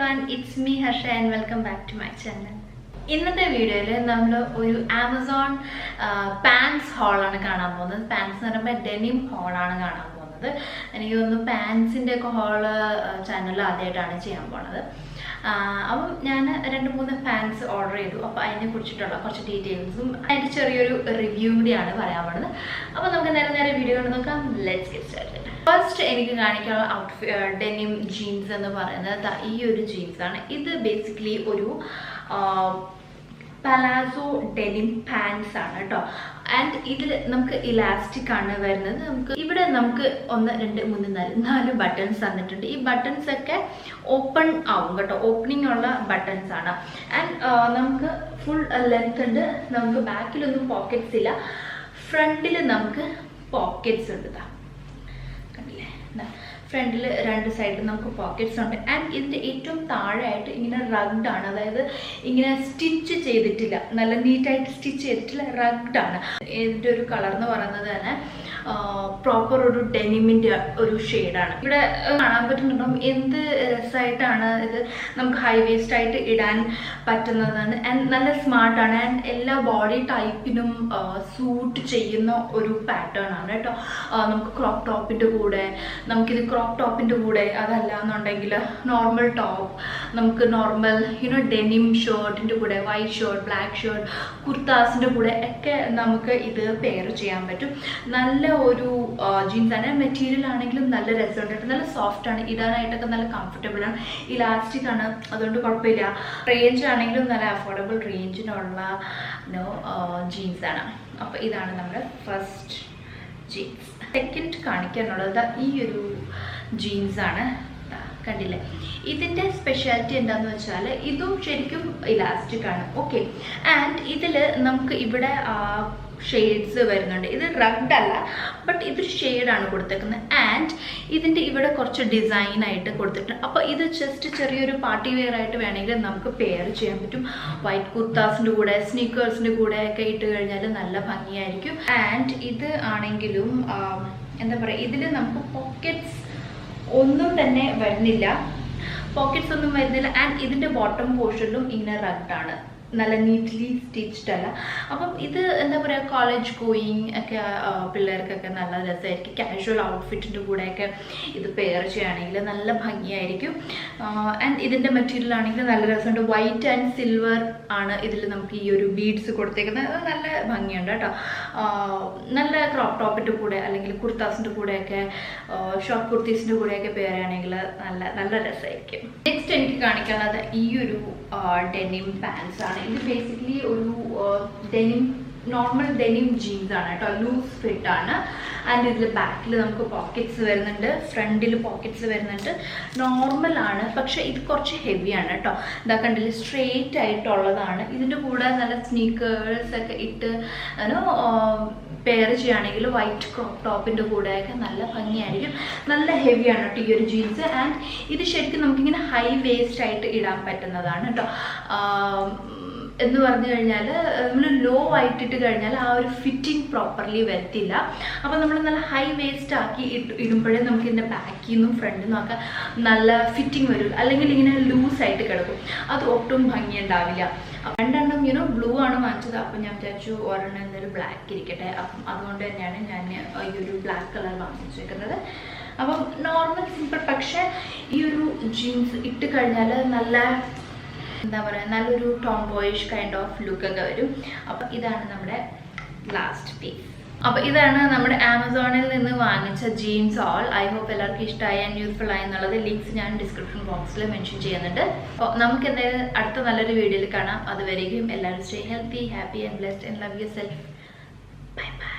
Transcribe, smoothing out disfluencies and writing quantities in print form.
everyone, it's me Harsha and welcome back to my channel. ഇന്നത്തെ വീഡിയോയിൽ നമ്മൾ ഒരു ആമസോൺ പാൻസ് ഹോളാണ് കാണാൻ പോകുന്നത്. പാൻസ് എന്ന് പറയുമ്പോൾ ഡെനിം ഹോളാണ് കാണാൻ പോകുന്നത്. എനിക്ക് തോന്നുന്നു പാൻസിൻ്റെ ഒക്കെ ഹോള് ചാനൽ ആദ്യമായിട്ടാണ് ചെയ്യാൻ പോണത്. അപ്പം ഞാൻ 2-3 പാൻസ് ഓർഡർ ചെയ്തു. അപ്പോൾ അതിനെ കുറിച്ചിട്ടുള്ള കുറച്ച് ഡീറ്റെയിൽസും അതിൻ്റെ ചെറിയൊരു റിവ്യൂ കൂടിയാണ് പറയാൻ പോണത്. അപ്പോൾ നമുക്ക് നേരെ വീഡിയോ കൊണ്ട് നോക്കാം. Let's get started. ഫസ്റ്റ് എനിക്ക് കാണിക്കാനുള്ള ഡെനിം ജീൻസ് എന്ന് പറയുന്നത് ഈ ഒരു ജീൻസാണ്. ഇത് ബേസിക്കലി ഒരു പലാസോ ഡെനിം പാൻസ് ആണ് കേട്ടോ. ആൻഡ് ഇതിൽ നമുക്ക് ഇലാസ്റ്റിക് ആണ് വരുന്നത്. ഇവിടെ നമുക്ക് 1, 2, 3, 4 ബട്ടൺസ് തന്നിട്ടുണ്ട്. ഈ ബട്ടൺസ് ഒക്കെ ഓപ്പൺ ആവും കേട്ടോ. ഓപ്പണിംഗ് ഉള്ള ബട്ടൺസ് ആണ്. ആൻഡ് നമുക്ക് ഫുൾ ലെങ്ത് ഉണ്ട്. നമുക്ക് ബാക്കിലൊന്നും പോക്കറ്റ്സ് ഇല്ല. ഫ്രണ്ടിൽ നമുക്ക് പോക്കറ്റ്സ് ഉണ്ട്. കണ്ടില്ലേ, ഫ്രണ്ടിൽ 2 സൈഡിൽ നമുക്ക് പോക്കറ്റ്സ് ഉണ്ട്. ആൻഡ് ഇതിൻ്റെ ഏറ്റവും താഴെയായിട്ട് ഇങ്ങനെ റഗ്ഡ് ആണ്. അതായത് ഇങ്ങനെ സ്റ്റിച്ച് ചെയ്തിട്ടില്ല, നല്ല നീറ്റായിട്ട് സ്റ്റിച്ച് ചെയ്തിട്ടില്ല, റഗ്ഡ് ആണ്. ഇതിൻ്റെ ഒരു കളർ എന്ന് പറയുന്നത് തന്നെ പ്രോപ്പർ ഒരു ഡെനിമിൻ്റെ ഒരു ഷെയ്ഡാണ്. ഇവിടെ കാണാൻ പറ്റുന്നുണ്ടാവും എന്ത് രസമായിട്ടാണ് ഇത് നമുക്ക് ഹൈ വേസ്റ്റ് ആയിട്ട് ഇടാൻ പറ്റുന്നതാണ്. ആൻഡ് നല്ല സ്മാർട്ടാണ്. ആൻഡ് എല്ലാ ബോഡി ടൈപ്പിനും സൂട്ട് ചെയ്യുന്ന ഒരു പാറ്റേൺ ആണ് കേട്ടോ. നമുക്ക് ക്രോപ്പ് ടോപ്പിൻ്റെ കൂടെ, നമുക്കിത് ക്രോപ്പ് ടോപ്പിൻ്റെ കൂടെ, അതല്ല എന്നുണ്ടെങ്കിൽ നോർമൽ ടോപ്പ്, നമുക്ക് നോർമൽ ഡെനിം ഷർട്ടിൻ്റെ കൂടെ, വൈറ്റ് ഷർട്ട്, ബ്ലാക്ക് ഷർട്ട്, കുർത്താസിൻ്റെ കൂടെ ഒക്കെ നമുക്ക് ഇത് പെയർ ചെയ്യാൻ പറ്റും. നല്ല ഒരു ജീൻസ് ആണ്. മെറ്റീരിയൽ ആണെങ്കിലും നല്ല രസമുണ്ട്, നല്ല സോഫ്റ്റ് ആണ്, ഇടാനായിട്ടൊക്കെ നല്ല കംഫർട്ടബിൾ ആണ്, ഇലാസ്റ്റിക് ആണ്, അതുകൊണ്ട് കുഴപ്പമില്ല. റേഞ്ച് ആണെങ്കിലും നല്ല അഫോർഡബിൾ റേഞ്ചിനുള്ള ജീൻസ് ആണ്. അപ്പോൾ ഇതാണ് നമ്മുടെ ഫസ്റ്റ് ജീൻസ്. സെക്കൻഡ് കാണിക്കാനുള്ളത് ഈ ഒരു ജീൻസ് ആണ്. കണ്ടില്ലേ, ഇതിൻ്റെ സ്പെഷ്യാലിറ്റി എന്താണെന്ന് വെച്ചാൽ ഇതും ശരിക്കും ഇലാസ്റ്റിക് ആണ്. ഓക്കെ, ആൻഡ് ഇതിൽ നമുക്ക് ഇവിടെ ഷെയ്ഡ്സ് വരുന്നുണ്ട്. ഇത് റഗ്ഡ് അല്ല, ബട്ട് ഇതൊരു ഷെയ്ഡാണ് കൊടുത്തേക്കുന്നത്. ആൻഡ് ഇതിൻ്റെ ഇവിടെ കുറച്ച് ഡിസൈനായിട്ട് കൊടുത്തിട്ടുണ്ട്. അപ്പോൾ ഇത് ജസ്റ്റ് ചെറിയൊരു പാർട്ടി വെയർ ആയിട്ട് വേണമെങ്കിൽ നമുക്ക് പെയർ ചെയ്യാൻ പറ്റും. വൈറ്റ് കുർത്താസിൻ്റെ കൂടെ, സ്നീക്കേഴ്സിൻ്റെ കൂടെ ഒക്കെ ഇട്ട് കഴിഞ്ഞാൽ നല്ല ഭംഗിയായിരിക്കും. ആൻഡ് ഇത് ആണെങ്കിലും എന്താ പറയുക, ഇതിൽ നമുക്ക് പോക്കറ്റ്സ് ഒന്നും തന്നെ വരുന്നില്ല, പോക്കറ്റ്സ് ഒന്നും വരുന്നില്ല. ആൻഡ് ഇതിൻ്റെ ബോട്ടം പോർഷനിലും ഇങ്ങനെ റഗ്ഡാണ്, നല്ല നീറ്റ്ലി സ്റ്റിച്ച്ഡ് അല്ല. അപ്പം ഇത് എന്താ പറയുക, കോളേജ് ഗോയിങ് ഒക്കെ പിള്ളേർക്കൊക്കെ നല്ല രസമായിരിക്കും. കാഷ്വൽ ഔട്ട്ഫിറ്റിൻ്റെ കൂടെയൊക്കെ ഇത് പെയർ ചെയ്യുകയാണെങ്കിൽ നല്ല ഭംഗിയായിരിക്കും. ആൻഡ് ഇതിൻ്റെ മെറ്റീരിയൽ ആണെങ്കിൽ നല്ല രസമുണ്ട്. വൈറ്റ് ആൻഡ് സിൽവർ ആണ് ഇതിൽ നമുക്ക് ഈ ഒരു ബീഡ്സ് കൊടുത്തേക്കുന്നത്. അത് നല്ല ഭംഗിയുണ്ട് കേട്ടോ. നല്ല ക്രോപ്പ് ടോപ്പിൻ്റെ കൂടെ അല്ലെങ്കിൽ കുർത്താസിൻ്റെ കൂടെയൊക്കെ, ഷോർട്ട് കുർത്തീസിൻ്റെ കൂടെയൊക്കെ പെയർ ചെയ്യുകയാണെങ്കിൽ നല്ല രസമായിരിക്കും. നെക്സ്റ്റ് എനിക്ക് കാണിക്കാനുള്ളത് ഈ ഒരു ഡെനിം പാൻസ് ആണ്. ഇത് ബേസിക്കലി ഒരു ഡെനിം, നോർമൽ ഡെനിം ജീൻസ് ആണ് കേട്ടോ. ലൂസ് ഫിറ്റ് ആണ്. ആൻഡ് ഇതിൽ ബാക്കിൽ നമുക്ക് പോക്കറ്റ്സ് വരുന്നുണ്ട്, ഫ്രണ്ടിൽ പോക്കറ്റ്സ് വരുന്നുണ്ട്. നോർമൽ ആണ്, പക്ഷെ ഇത് കുറച്ച് ഹെവിയാണ് കേട്ടോ. ഇതാ കണ്ടില്ല, സ്ട്രെയിറ്റ് ആയിട്ടുള്ളതാണ്. ഇതിൻ്റെ കൂടെ നല്ല സ്നീക്കേഴ്സ് ഒക്കെ ഇട്ട് പെയർ ചെയ്യുകയാണെങ്കിൽ വൈറ്റ് ക്രോപ്പ് ടോപ്പിൻ്റെ കൂടെയൊക്കെ നല്ല ഭംഗിയായിരിക്കും. നല്ല ഹെവിയാണ് കേട്ടോ ഈ ഒരു ജീൻസ്. ആൻഡ് ഇത് ശരിക്കും നമുക്കിങ്ങനെ ഹൈ വേസ്റ്റ് ആയിട്ട് ഇടാൻ പറ്റുന്നതാണ് കേട്ടോ. എന്ന് പറഞ്ഞു കഴിഞ്ഞാൽ നമ്മൾ ലോ ആയിട്ടിട്ട് കഴിഞ്ഞാൽ ആ ഒരു ഫിറ്റിംഗ് പ്രോപ്പർലി വരത്തില്ല. അപ്പോൾ നമ്മൾ നല്ല ഹൈ വേസ്റ്റ് ആക്കി ഇടുമ്പോഴേ നമുക്ക് ഇതിൻ്റെ ബാക്കിൽ നിന്നും ഫ്രണ്ടിൽ നിന്നും ഒക്കെ നല്ല ഫിറ്റിംഗ് വരും. അല്ലെങ്കിൽ ഇങ്ങനെ ലൂസായിട്ട് കിടക്കും, അത് ഒട്ടും ഭംഗി ഉണ്ടാവില്ല. 2 ബ്ലൂ ആണ് വാങ്ങിച്ചത്. അപ്പം ഞാൻ വിചാരിച്ചു ഒരെണ്ണം എന്തായാലും ബ്ലാക്ക് ഇരിക്കട്ടെ. അപ്പം അതുകൊണ്ട് തന്നെയാണ് ഞാൻ ഈ ഒരു ബ്ലാക്ക് കളർ വാങ്ങിച്ചേക്കുന്നത്. അപ്പം നോർമൽ സിമ്പിൾ, പക്ഷേ ഈ ഒരു ജീൻസ് ഇട്ട് കഴിഞ്ഞാൽ നല്ല എന്താ പറയുക, നല്ലൊരു ടോംബോയിഷ് കൈൻഡ് ഓഫ് ലുക്കൊക്കെ വരും. അപ്പം ഇതാണ് നമ്മുടെ ലാസ്റ്റ് പീസ്. അപ്പോൾ ഇതാണ് നമ്മുടെ ആമസോണിൽ നിന്ന് വാങ്ങിച്ച ജീൻസ് ഓൾ. ഐ ഹോപ്പ് എല്ലാവർക്കും ഇഷ്ടമായി ആൻഡ് യൂസ്ഫുൾ ആയി എന്നുള്ളത് ലിങ്ക്സ് ഞാൻ ഡിസ്ക്രിപ്ഷൻ ബോക്സിൽ മെൻഷൻ ചെയ്യുന്നുണ്ട്. അപ്പോൾ നമുക്ക് എന്തായാലും അടുത്ത നല്ലൊരു വീഡിയോയിൽ കാണാം. അതുവരെയും എല്ലാവരും stay healthy, happy and blessed and love your self. Bye bye.